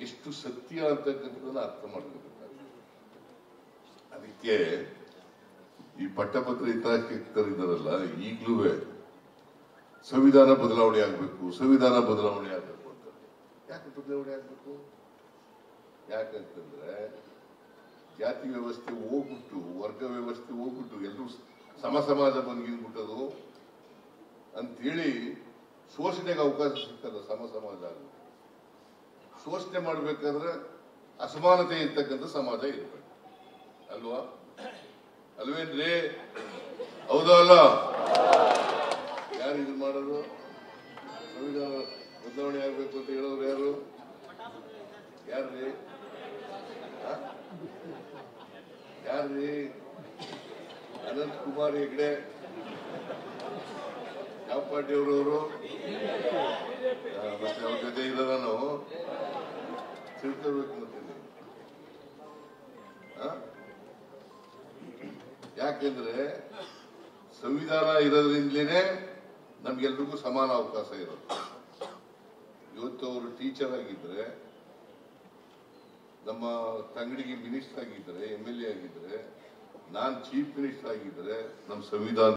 ಎಷ್ಟು ಸತ್ಯ ಅಂತಕ್ಕಂಥದ್ದನ್ನ ಅರ್ಥ ಮಾಡ್ಕೋಬೇಕಾಗುತ್ತೆ. ಅದಕ್ಕೆ ಈ ಪಟ್ಟಭದ್ರ ಹಿತಾಸಕ್ತರಿದ್ದಾರಲ್ಲ, ಈಗಲೂ ಸಂವಿಧಾನ ಬದಲಾವಣೆ ಆಗ್ಬೇಕು, ಸಂವಿಧಾನ ಬದಲಾವಣೆ ಆಗ್ಬೇಕು ಅಂತ. ಯಾಕೆ ಬದಲಾವಣೆ ಆಗ್ಬೇಕು? ಯಾಕಂತಂದ್ರೆ ಜಾತಿ ವ್ಯವಸ್ಥೆ ಹೋಗ್ಬಿಟ್ಟು, ವರ್ಗ ವ್ಯವಸ್ಥೆ ಹೋಗ್ಬಿಟ್ಟು ಎಲ್ಲರೂ ಸಮಾಜ ಬಂದ್ಗಿಂದ್ಬಿಟ್ಟದು ಅಂತೇಳಿ ಶೋಷಣೆಗೆ ಅವಕಾಶ ಸಿಗ್ತದೆ. ಸಮಾಜ ಶೋಷಣೆ ಮಾಡ್ಬೇಕಾದ್ರೆ ಅಸಮಾನತೆ ಇರ್ತಕ್ಕಂಥ ಸಮಾಜ ಇರ್ಬೇಕು ಅಲ್ವಾ? ಅಲ್ವೇನ್ರಿ? ಹೌದಾ ಅಲ್ಲ? ಯಾರು ಇದು ಮಾಡೋದು? ಸಂವಿಧಾನ ಬದಲಾವಣೆ ಆಗ್ಬೇಕು ಅಂತ ಹೇಳೋರು ಯಾರು? ಯಾರ್ರಿ? ಯಾರ್ರಿ? ಅನಂತ್ ಕುಮಾರ್ ಹೆಗ್ಡೆ ಯಾವ ಪಾರ್ಟಿಯವರು? ಮತ್ತೆ ಅವ್ರ ಜೊತೆ ಇಲ್ಲ, ನಾನು ತಿಳ್ಕೋಬೇಕು ಅಂತೀನಿ. ಯಾಕೆಂದ್ರೆ ಸಂವಿಧಾನ ಇರೋದ್ರಿಂದಲೇ ನಮ್ಗೆಲ್ರಿಗೂ ಸಮಾನ ಅವಕಾಶ ಇರುತ್ತೆ. ಇವತ್ತು ಅವರು ಟೀಚರ್ ಆಗಿದ್ರೆ, ನಮ್ಮ ತಂಗಡಿಗೆ ಮಿನಿಸ್ಟರ್ ಆಗಿದ್ರೆ, MLA ಆಗಿದ್ರೆ, ನಾನು ಚೀಫ್ ಮಿನಿಸ್ಟರ್ ಆಗಿದ್ರೆ, ನಮ್ಮ ಸಂವಿಧಾನ